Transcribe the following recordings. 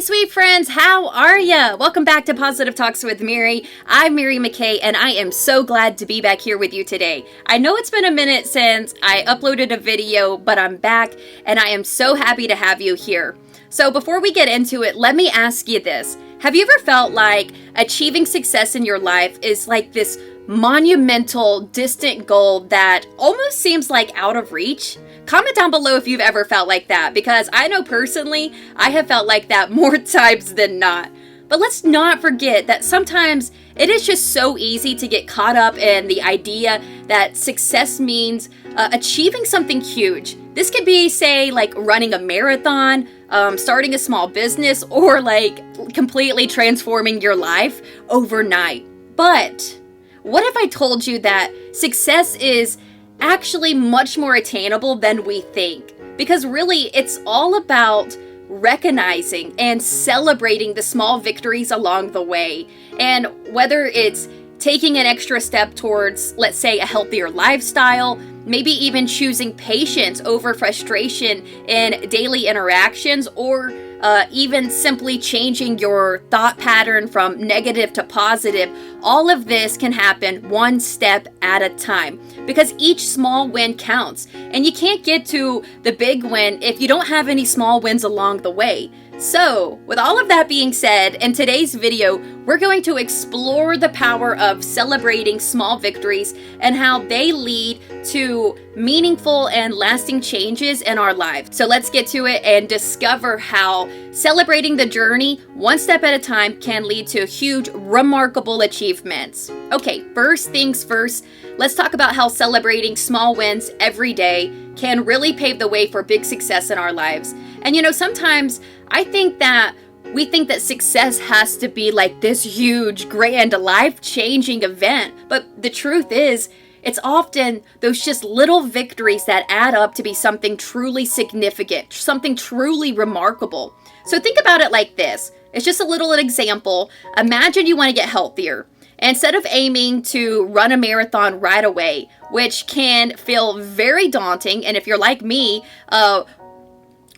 sweet friends, how are ya? Welcome back to Positive Talks with Mary. I'm Mary McKay, and I am so glad to be back here with you today. I know it's been a minute since I uploaded a video, but I'm back, and I am so happy to have you here. So before we get into it, let me ask you this. Have you ever felt like achieving success in your life is like this monumental, distant goal that almost seems like out of reach? Comment down below if you've ever felt like that, because I know personally I have felt like that more times than not. But let's not forget that sometimes it is just so easy to get caught up in the idea that success means achieving something huge. This could be, say, like running a marathon, starting a small business, or like completely transforming your life overnight. But what if I told you that success is actually much more attainable than we think? Because really, it's all about recognizing and celebrating the small victories along the way. And whether it's taking an extra step towards, let's say, a healthier lifestyle, maybe even choosing patience over frustration in daily interactions, or even simply changing your thought pattern from negative to positive, all of this can happen one step at a time, because each small win counts. And you can't get to the big win if you don't have any small wins along the way. So, with all of that being said, in today's video, we're going to explore the power of celebrating small victories and how they lead to meaningful and lasting changes in our lives. So let's get to it and discover how celebrating the journey one step at a time can lead to huge, remarkable achievements. Okay, first things first, let's talk about how celebrating small wins every day can really pave the way for big success in our lives. And you know, sometimes I think that we think that success has to be like this huge, grand, life-changing event. But the truth is, it's often those just little victories that add up to be something truly significant, something truly remarkable. So think about it like this. It's just a little example. Imagine you want to get healthier. Instead of aiming to run a marathon right away, which can feel very daunting, and if you're like me,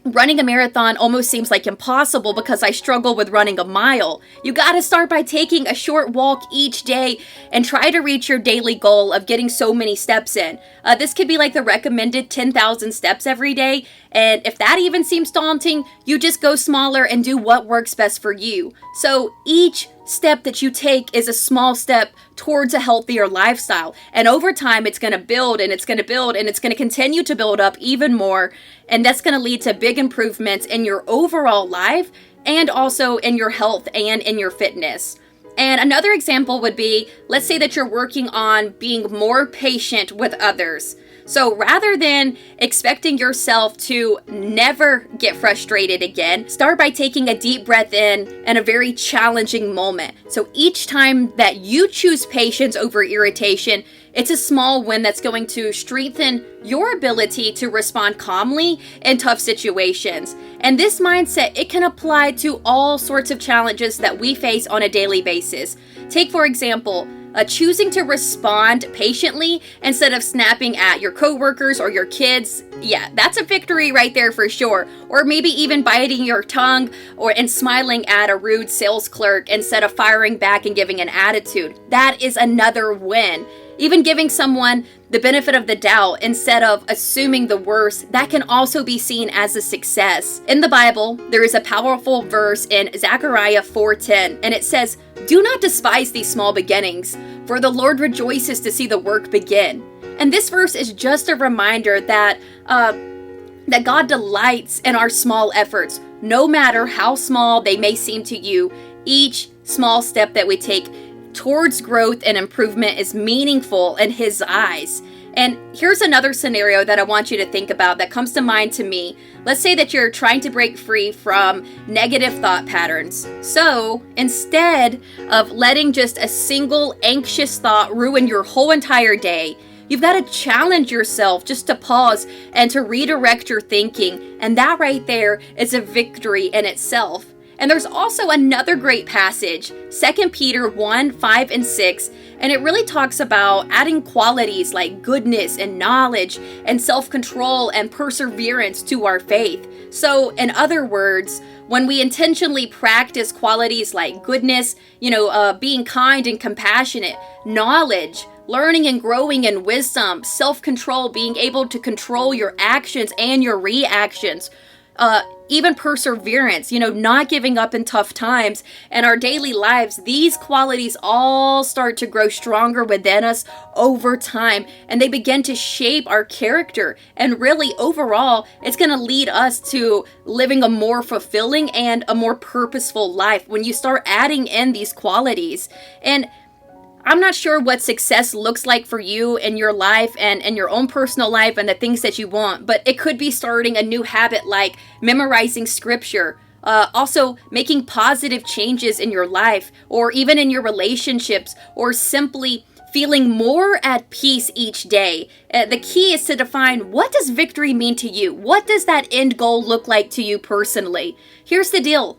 running a marathon almost seems like impossible because I struggle with running a mile. You gotta start by taking a short walk each day and try to reach your daily goal of getting so many steps in. This could be like the recommended 10,000 steps every day. And if that even seems daunting, you just go smaller and do what works best for you. So each step that you take is a small step towards a healthier lifestyle. And over time, it's going to build and it's going to build and it's going to continue to build up even more. And that's going to lead to big improvements in your overall life and also in your health and in your fitness. And another example would be, let's say that you're working on being more patient with others. So rather than expecting yourself to never get frustrated again, start by taking a deep breath in a very challenging moment. So each time that you choose patience over irritation, it's a small win that's going to strengthen your ability to respond calmly in tough situations. And this mindset, it can apply to all sorts of challenges that we face on a daily basis. Take, for example, choosing to respond patiently instead of snapping at your coworkers or your kids. Yeah, that's a victory right there for sure. Or maybe even biting your tongue and smiling at a rude sales clerk instead of firing back and giving an attitude. That is another win. Even giving someone the benefit of the doubt instead of assuming the worst, that can also be seen as a success. In the Bible, there is a powerful verse in Zechariah 4:10, and it says, "Do not despise these small beginnings, for the Lord rejoices to see the work begin." And this verse is just a reminder that God delights in our small efforts, no matter how small they may seem to you. Each small step that we take towards growth and improvement is meaningful in His eyes. And here's another scenario that I want you to think about that comes to mind to me. Let's say that you're trying to break free from negative thought patterns. So instead of letting just a single anxious thought ruin your whole entire day, you've got to challenge yourself just to pause and to redirect your thinking. And that right there is a victory in itself. And there's also another great passage, 2 Peter 1, 5, and 6, and it really talks about adding qualities like goodness and knowledge and self-control and perseverance to our faith. So, in other words, when we intentionally practice qualities like goodness, being kind and compassionate, knowledge, learning and growing in wisdom, self-control, being able to control your actions and your reactions, even perseverance, not giving up in tough times, and our daily lives, these qualities all start to grow stronger within us over time, and they begin to shape our character. And really, overall, it's going to lead us to living a more fulfilling and a more purposeful life when you start adding in these qualities. And I'm not sure what success looks like for you in your life and in your own personal life and the things that you want, but it could be starting a new habit like memorizing scripture, also making positive changes in your life or even in your relationships, or simply feeling more at peace each day. The key is to define, what does victory mean to you? What does that end goal look like to you personally? Here's the deal.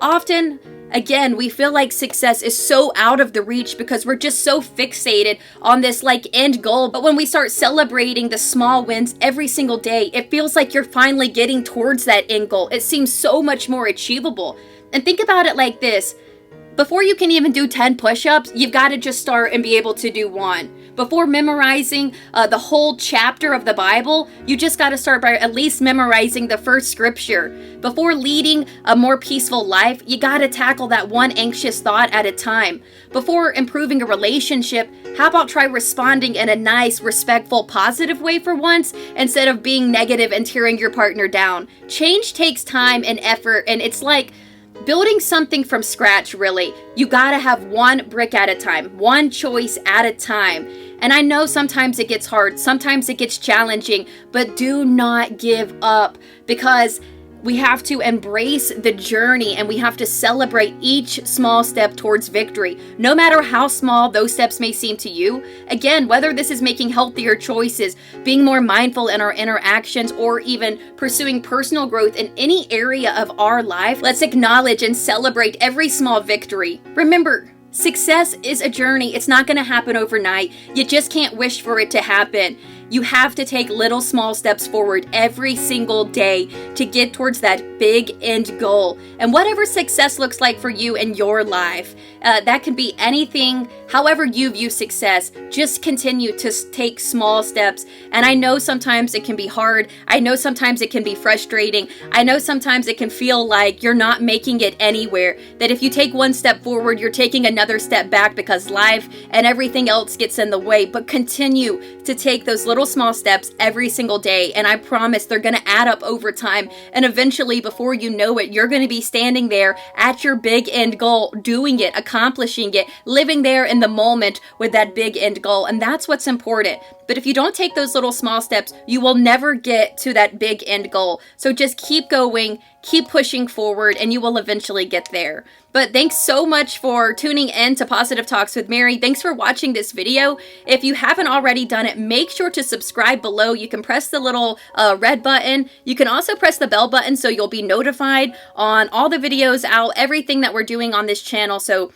Often, again, we feel like success is so out of the reach because we're just so fixated on this end goal. But when we start celebrating the small wins every single day, it feels like you're finally getting towards that end goal. It seems so much more achievable. And think about it like this. Before you can even do 10 push-ups, you've got to just start and be able to do 1. Before memorizing the whole chapter of the Bible, you just got to start by at least memorizing the first scripture. Before leading a more peaceful life, you got to tackle that one anxious thought at a time. Before improving a relationship, how about try responding in a nice, respectful, positive way for once, instead of being negative and tearing your partner down? Change takes time and effort, and it's like building something from scratch, really. You gotta have one brick at a time, one choice at a time. And I know sometimes it gets hard, sometimes it gets challenging, but do not give up, because we have to embrace the journey and we have to celebrate each small step towards victory, no matter how small those steps may seem to you. Again, whether this is making healthier choices, being more mindful in our interactions, or even pursuing personal growth in any area of our life, let's acknowledge and celebrate every small victory. Remember, success is a journey. It's not going to happen overnight. You just can't wish for it to happen. You have to take little small steps forward every single day to get towards that big end goal. And whatever success looks like for you in your life, that can be anything, however you view success. Just continue to take small steps. And I know sometimes it can be hard. I know sometimes it can be frustrating. I know sometimes it can feel like you're not making it anywhere. That if you take one step forward, you're taking another step back because life and everything else gets in the way. But continue to take those little small steps every single day, and I promise they're going to add up over time, and eventually, before you know it, you're going to be standing there at your big end goal, doing it, accomplishing it, living there in the moment with that big end goal. And that's what's important. But if you don't take those little small steps, you will never get to that big end goal. So just keep going, keep pushing forward, and you will eventually get there. But thanks so much for tuning in to Positive Talks with Mary. Thanks for watching this video. If you haven't already done it, make sure to subscribe below. You can press the little red button. You can also press the bell button so you'll be notified on all the videos out, everything that we're doing on this channel. So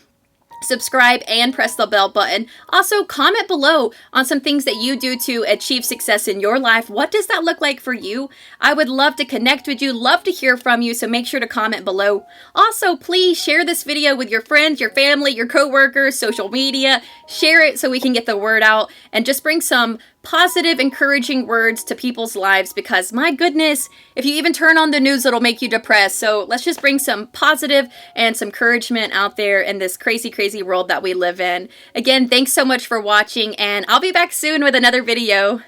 subscribe and press the bell button. Also, comment below on some things that you do to achieve success in your life. What does that look like for you? I would love to connect with you, love to hear from you, so make sure to comment below. Also, please share this video with your friends, your family, your coworkers, social media. Share it so we can get the word out and just bring some positive, encouraging words to people's lives, because my goodness, if you even turn on the news, it'll make you depressed. So let's just bring some positive and some encouragement out there in this crazy, crazy world that we live in. Again, thanks so much for watching, and I'll be back soon with another video.